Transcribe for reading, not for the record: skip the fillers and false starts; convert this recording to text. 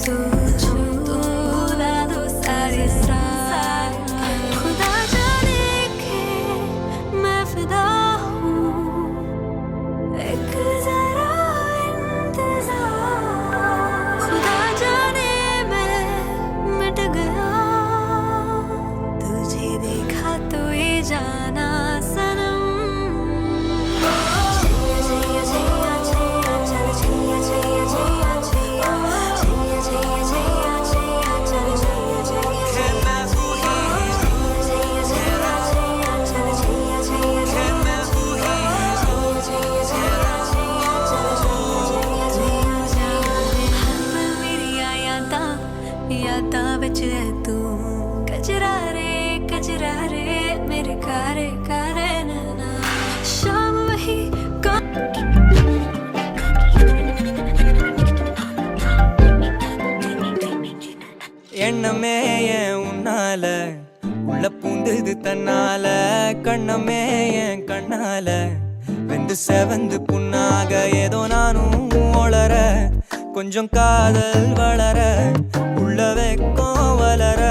तू तू भुला दो सारे सार खुदा जाने के मैं फिदा हूँ एक जरा इंतजार खुदा जाने मैं मिट गया तुझे देखा तो ये जाना सनम यादां विच है तू कजरा रे मेरे कारे कारे नैना शाम वही எண்ணமே ஏன் உன்னால உள்ள பூந்தது தன்னால கண்ணமே என் கண்ணால வெந்து செவந்து புண்ணாக ஏதோ நானும் ஒளர கொஞ்சம் காதல் வளர உள்ள வெக்கம் வளர